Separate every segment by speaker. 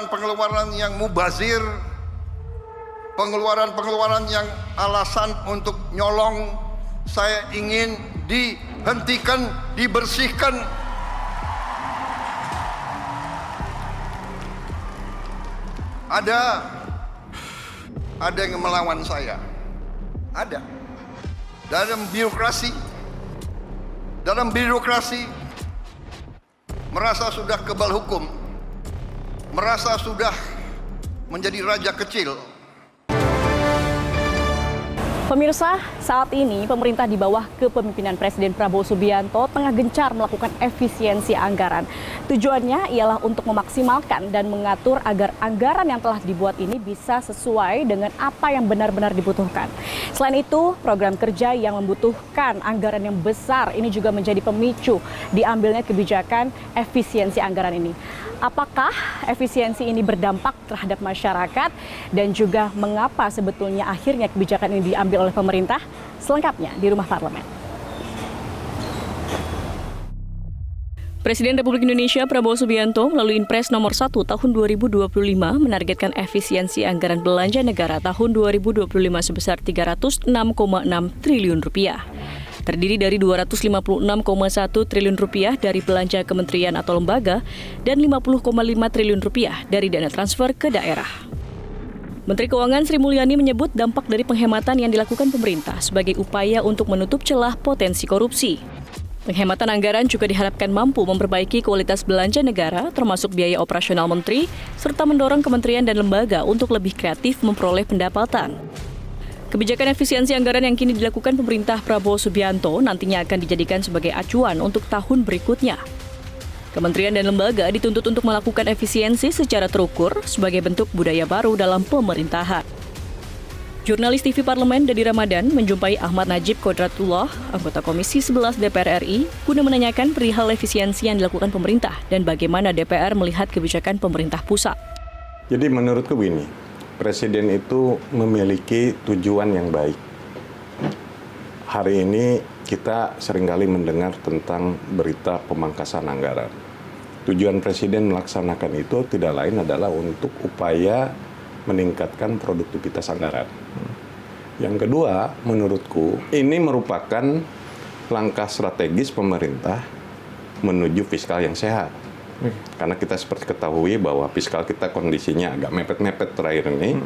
Speaker 1: pengeluaran yang mubazir, pengeluaran yang alasan untuk nyolong, saya ingin dihentikan, dibersihkan. Ada yang melawan saya. Ada. Dalam birokrasi merasa sudah kebal hukum, merasa sudah menjadi raja kecil.
Speaker 2: Pemirsa, saat ini pemerintah di bawah kepemimpinan Presiden Prabowo Subianto tengah gencar melakukan efisiensi anggaran. Tujuannya ialah untuk memaksimalkan dan mengatur agar anggaran yang telah dibuat ini bisa sesuai dengan apa yang benar-benar dibutuhkan. Selain itu, program kerja yang membutuhkan anggaran yang besar ini juga menjadi pemicu diambilnya kebijakan efisiensi anggaran ini. Apakah efisiensi ini berdampak terhadap masyarakat dan juga mengapa sebetulnya akhirnya kebijakan ini diambil oleh pemerintah? Selengkapnya di Rumah Parlemen. Presiden Republik Indonesia Prabowo Subianto melalui Inpres nomor 1 tahun 2025 menargetkan efisiensi anggaran belanja negara tahun 2025 sebesar Rp306,6 triliun. Terdiri dari Rp256,1 triliun dari belanja kementerian atau lembaga dan Rp50,5 triliun dari dana transfer ke daerah. Menteri Keuangan Sri Mulyani menyebut dampak dari penghematan yang dilakukan pemerintah sebagai upaya untuk menutup celah potensi korupsi. Penghematan anggaran juga diharapkan mampu memperbaiki kualitas belanja negara, termasuk biaya operasional menteri, serta mendorong kementerian dan lembaga untuk lebih kreatif memperoleh pendapatan. Kebijakan efisiensi anggaran yang kini dilakukan pemerintah Prabowo Subianto nantinya akan dijadikan sebagai acuan untuk tahun berikutnya. Kementerian dan lembaga dituntut untuk melakukan efisiensi secara terukur sebagai bentuk budaya baru dalam pemerintahan. Jurnalis TV Parlemen Dadi Ramadan menjumpai Ahmad Najib Kodratullah, anggota Komisi 11 DPR RI, guna menanyakan perihal efisiensi yang dilakukan pemerintah dan bagaimana DPR melihat kebijakan pemerintah pusat.
Speaker 3: Jadi menurutku begini, Presiden itu memiliki tujuan yang baik. Hari ini kita seringkali mendengar tentang berita pemangkasan anggaran. Tujuan Presiden melaksanakan itu tidak lain adalah untuk upaya meningkatkan produktivitas anggaran. Yang kedua, menurutku, ini merupakan langkah strategis pemerintah menuju fiskal yang sehat. Karena kita seperti ketahui bahwa fiskal kita kondisinya agak mepet-mepet terakhir ini,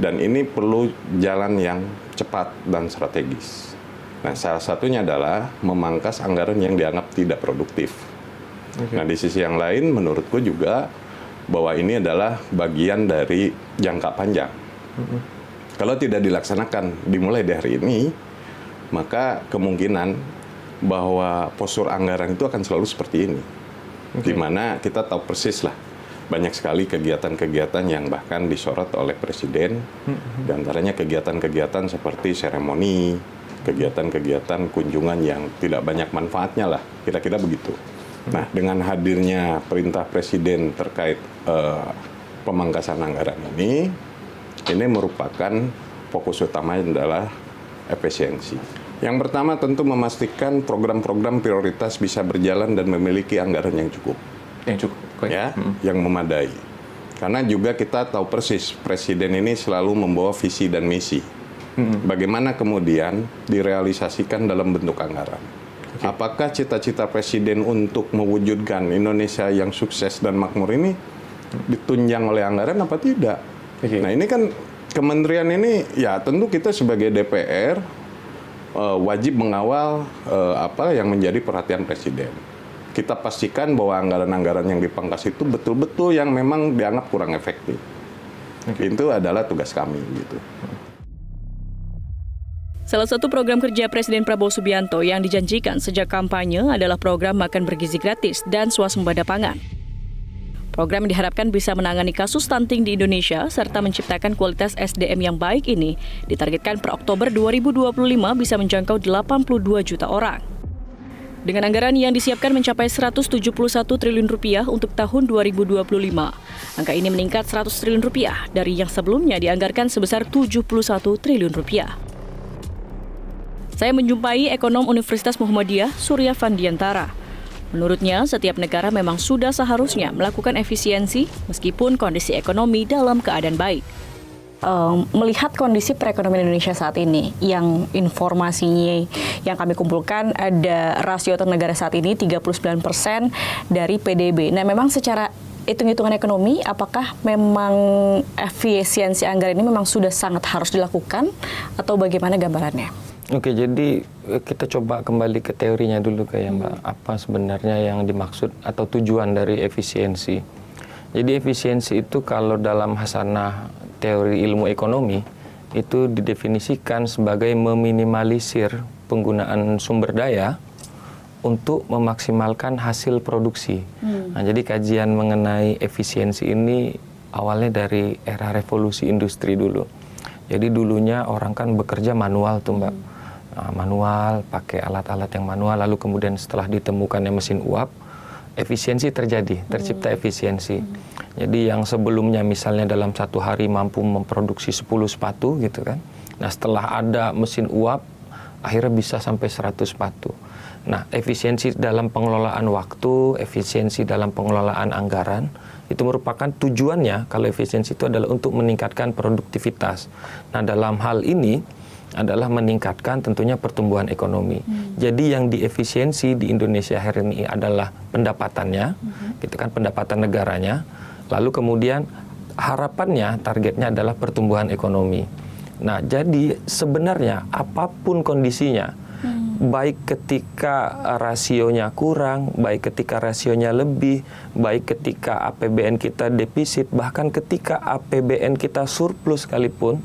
Speaker 3: dan ini perlu jalan yang cepat dan strategis. Nah, salah satunya adalah memangkas anggaran yang dianggap tidak produktif. Nah, di sisi yang lain, menurutku juga bahwa ini adalah bagian dari jangka panjang. Kalau tidak dilaksanakan dimulai dari ini, maka kemungkinan bahwa postur anggaran itu akan selalu seperti ini. Di mana kita tahu persis lah, banyak sekali kegiatan-kegiatan yang bahkan disorot oleh Presiden, di antaranya kegiatan-kegiatan seperti seremoni, kegiatan-kegiatan kunjungan yang tidak banyak manfaatnya lah, kira-kira begitu. Nah, dengan hadirnya perintah Presiden terkait pemangkasan anggaran ini merupakan fokus utamanya adalah efisiensi. Yang pertama tentu memastikan program-program prioritas bisa berjalan dan memiliki anggaran yang cukup. Yang memadai. Karena juga kita tahu persis Presiden ini selalu membawa visi dan misi. Bagaimana kemudian direalisasikan dalam bentuk anggaran. Apakah cita-cita Presiden untuk mewujudkan Indonesia yang sukses dan makmur ini ditunjang oleh anggaran apa tidak? Nah, ini kan kementerian ini ya tentu kita sebagai DPR wajib mengawal apa yang menjadi perhatian Presiden. Kita pastikan bahwa anggaran-anggaran yang dipangkas itu betul-betul yang memang dianggap kurang efektif. Itu adalah tugas kami gitu.
Speaker 2: Salah satu program kerja Presiden Prabowo Subianto yang dijanjikan sejak kampanye adalah program makan bergizi gratis dan swasembada pangan. Program yang diharapkan bisa menangani kasus stunting di Indonesia serta menciptakan kualitas SDM yang baik ini ditargetkan per Oktober 2025 bisa menjangkau 82 juta orang. Dengan anggaran yang disiapkan mencapai Rp171 triliun untuk tahun 2025, angka ini meningkat Rp100 triliun dari yang sebelumnya dianggarkan sebesar Rp71 triliun. Saya menjumpai ekonom Universitas Muhammadiyah Surya Fandiantara. Menurutnya, setiap negara memang sudah seharusnya melakukan efisiensi meskipun kondisi ekonomi dalam keadaan baik. Melihat kondisi perekonomian Indonesia saat ini, yang informasinya yang kami kumpulkan ada rasio utang negara saat ini 39% dari PDB. Nah, memang secara hitung-hitungan ekonomi, apakah memang efisiensi anggaran ini memang sudah sangat harus dilakukan atau bagaimana gambarannya?
Speaker 4: Oke, jadi kita coba kembali ke teorinya dulu kayak Mbak. Apa sebenarnya yang dimaksud atau tujuan dari efisiensi? Jadi efisiensi itu kalau dalam hasanah teori ilmu ekonomi itu didefinisikan sebagai meminimalisir penggunaan sumber daya untuk memaksimalkan hasil produksi. Nah, jadi kajian mengenai efisiensi ini awalnya dari era revolusi industri dulu. Jadi dulunya orang kan bekerja manual tuh Mbak. Manual, pakai alat-alat yang manual, lalu kemudian setelah ditemukannya mesin uap, efisiensi terjadi, tercipta efisiensi. Jadi yang sebelumnya misalnya dalam satu hari mampu memproduksi 10 sepatu gitu kan. Nah setelah ada mesin uap, akhirnya bisa sampai 100 sepatu. Nah efisiensi dalam pengelolaan waktu, efisiensi dalam pengelolaan anggaran, itu merupakan tujuannya kalau efisiensi itu adalah untuk meningkatkan produktivitas. Nah dalam hal ini adalah meningkatkan tentunya pertumbuhan ekonomi. Jadi yang diefisiensi di Indonesia hari ini adalah pendapatannya, gitu kan, pendapatan negaranya. Lalu kemudian harapannya, targetnya adalah pertumbuhan ekonomi. Nah, jadi sebenarnya apapun kondisinya, baik ketika rasionya kurang, baik ketika rasionya lebih, baik ketika APBN kita defisit, bahkan ketika APBN kita surplus sekalipun,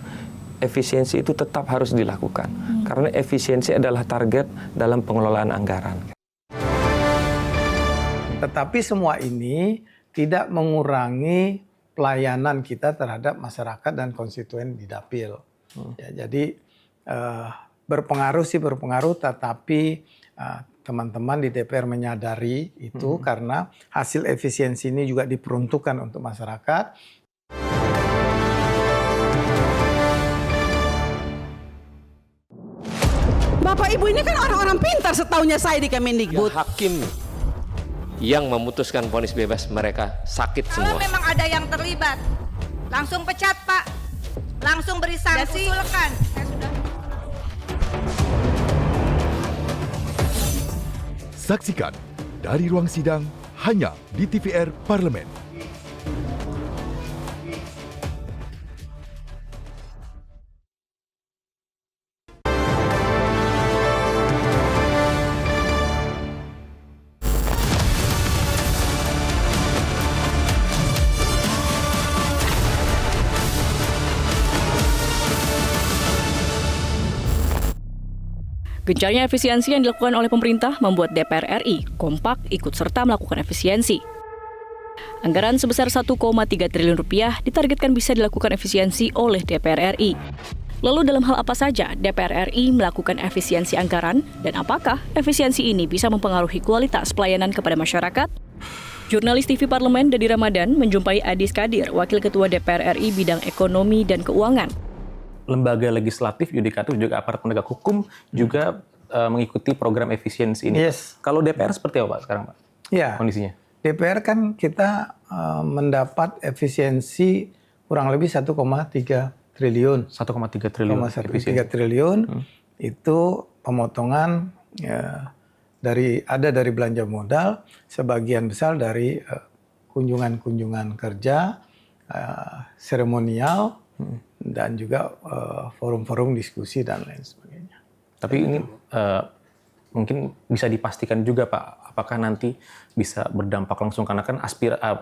Speaker 4: efisiensi itu tetap harus dilakukan. Karena efisiensi adalah target dalam pengelolaan anggaran.
Speaker 5: Tetapi semua ini tidak mengurangi pelayanan kita terhadap masyarakat dan konstituen di Dapil. Ya, jadi berpengaruh, tetapi teman-teman di DPR menyadari itu karena hasil efisiensi ini juga diperuntukkan untuk masyarakat.
Speaker 6: Bapak Ibu ini kan orang-orang pintar setaunya saya di Kemendikbud.
Speaker 7: Ya, hakim yang memutuskan vonis bebas mereka sakit semua.
Speaker 8: Kalau memang ada yang terlibat, langsung pecat Pak, langsung beri sanksi. Usulkan. Saya sudah.
Speaker 9: Saksikan dari ruang sidang hanya di TVR Parlemen.
Speaker 2: Gencarnya efisiensi yang dilakukan oleh pemerintah membuat DPR RI kompak ikut serta melakukan efisiensi. Anggaran sebesar 1,3 triliun rupiah ditargetkan bisa dilakukan efisiensi oleh DPR RI. Lalu dalam hal apa saja DPR RI melakukan efisiensi anggaran dan apakah efisiensi ini bisa mempengaruhi kualitas pelayanan kepada masyarakat? Jurnalis TV Parlemen Dedi Ramadan menjumpai Adis Kadir, Wakil Ketua DPR RI bidang ekonomi dan keuangan.
Speaker 10: Lembaga legislatif, yudikatif, juga aparat penegak hukum juga mengikuti program efisiensi ini.
Speaker 5: Yes.
Speaker 10: Kalau DPR seperti apa Pak sekarang Pak?
Speaker 5: Ya.
Speaker 10: Kondisinya?
Speaker 5: DPR kan kita mendapat efisiensi kurang lebih 1,3 triliun.
Speaker 10: 1,3 triliun.
Speaker 5: 1,3 triliun itu pemotongan dari belanja modal, sebagian besar dari kunjungan-kunjungan kerja, seremonial, dan juga forum-forum diskusi dan lain sebagainya.
Speaker 10: Tapi ini mungkin bisa dipastikan juga Pak, apakah nanti bisa berdampak langsung, karena kan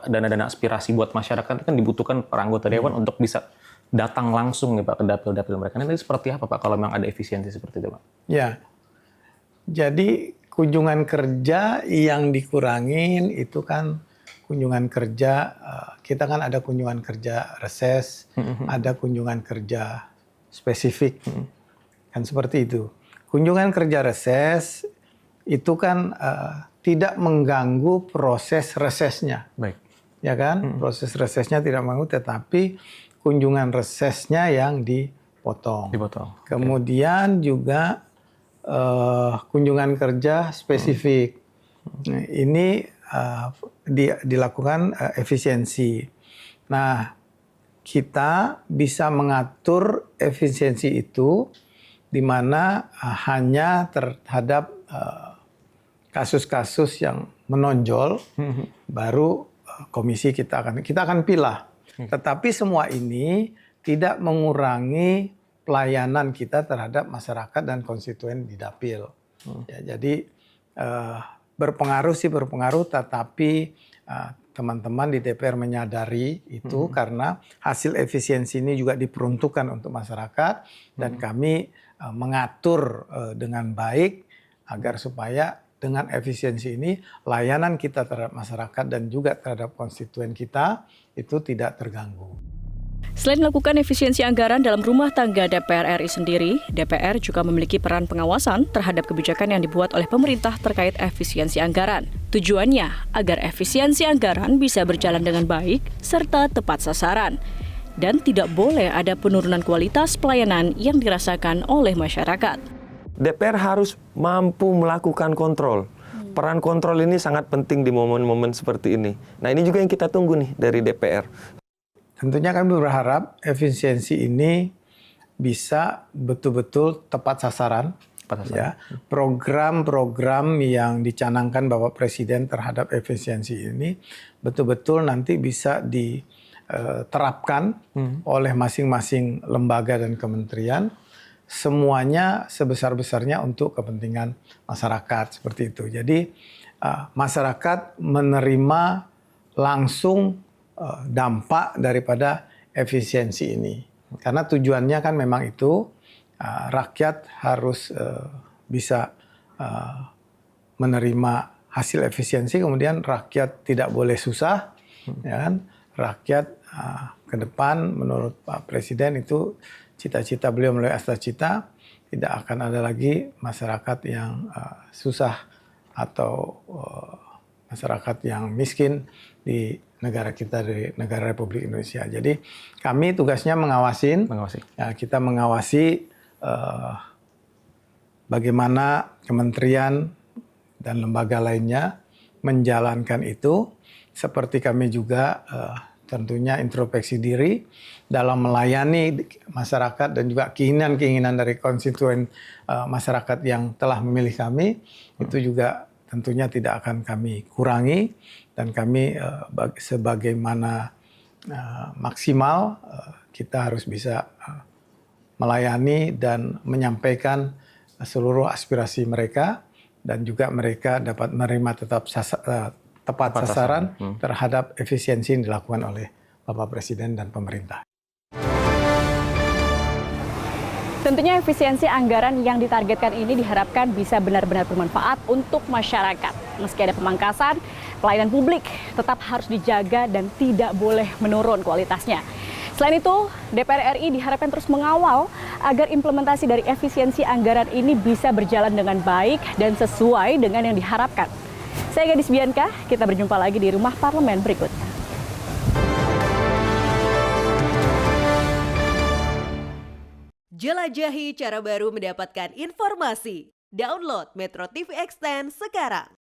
Speaker 10: dana-dana aspirasi buat masyarakat kan dibutuhkan para anggota dewan untuk bisa datang langsung nih Pak ke dapil-dapil mereka. Nanti seperti apa Pak kalau memang ada efisiensi seperti itu Pak? Ya,
Speaker 5: jadi kunjungan kerja yang dikurangin itu kan kunjungan kerja, kita kan ada kunjungan kerja reses, ada kunjungan kerja spesifik, kan seperti itu. Kunjungan kerja reses itu kan tidak mengganggu proses resesnya.
Speaker 10: Baik.
Speaker 5: Ya kan, proses resesnya tidak mengganggu, tetapi kunjungan resesnya yang dipotong. Kemudian juga kunjungan kerja spesifik. Ini dilakukan efisiensi. Nah, kita bisa mengatur efisiensi itu di mana hanya terhadap kasus-kasus yang menonjol, baru komisi kita akan pilah. Tetapi semua ini tidak mengurangi pelayanan kita terhadap masyarakat dan konstituen di dapil. Ya, jadi berpengaruh, tetapi teman-teman di DPR menyadari itu karena hasil efisiensi ini juga diperuntukkan untuk masyarakat dan kami mengatur dengan baik agar supaya dengan efisiensi ini layanan kita terhadap masyarakat dan juga terhadap konstituen kita itu tidak terganggu.
Speaker 2: Selain melakukan efisiensi anggaran dalam rumah tangga DPR RI sendiri, DPR juga memiliki peran pengawasan terhadap kebijakan yang dibuat oleh pemerintah terkait efisiensi anggaran. Tujuannya agar efisiensi anggaran bisa berjalan dengan baik serta tepat sasaran. Dan tidak boleh ada penurunan kualitas pelayanan yang dirasakan oleh masyarakat.
Speaker 4: DPR harus mampu melakukan kontrol. Peran kontrol ini sangat penting di momen-momen seperti ini. Nah, ini juga yang kita tunggu nih dari DPR.
Speaker 5: Tentunya kami berharap efisiensi ini bisa betul-betul tepat sasaran. Ya, program-program yang dicanangkan Bapak Presiden terhadap efisiensi ini betul-betul nanti bisa diterapkan oleh masing-masing lembaga dan kementerian. Semuanya sebesar-besarnya untuk kepentingan masyarakat seperti itu. Jadi masyarakat menerima langsung dampak daripada efisiensi ini. Karena tujuannya kan memang itu rakyat harus bisa menerima hasil efisiensi, kemudian rakyat tidak boleh susah, ya kan? Rakyat ke depan menurut Pak Presiden itu cita-cita beliau melalui Astacita tidak akan ada lagi masyarakat yang susah atau masyarakat yang miskin di negara kita, di negara Republik Indonesia. Jadi kami tugasnya mengawasi. Ya, kita mengawasi bagaimana kementerian dan lembaga lainnya menjalankan itu. Seperti kami juga tentunya introspeksi diri dalam melayani masyarakat dan juga keinginan-keinginan dari konstituen masyarakat yang telah memilih kami. Itu juga tentunya tidak akan kami kurangi dan kami sebagaimana maksimal kita harus bisa melayani dan menyampaikan seluruh aspirasi mereka dan juga mereka dapat menerima tepat sasaran terhadap efisiensi yang dilakukan oleh Bapak Presiden dan pemerintah.
Speaker 2: Tentunya efisiensi anggaran yang ditargetkan ini diharapkan bisa benar-benar bermanfaat untuk masyarakat. Meski ada pemangkasan, pelayanan publik tetap harus dijaga dan tidak boleh menurun kualitasnya. Selain itu, DPR RI diharapkan terus mengawal agar implementasi dari efisiensi anggaran ini bisa berjalan dengan baik dan sesuai dengan yang diharapkan. Saya Gadis Bianca, kita berjumpa lagi di Rumah Parlemen berikut.
Speaker 11: Jelajahi cara baru mendapatkan informasi. Download Metro TV Extend sekarang.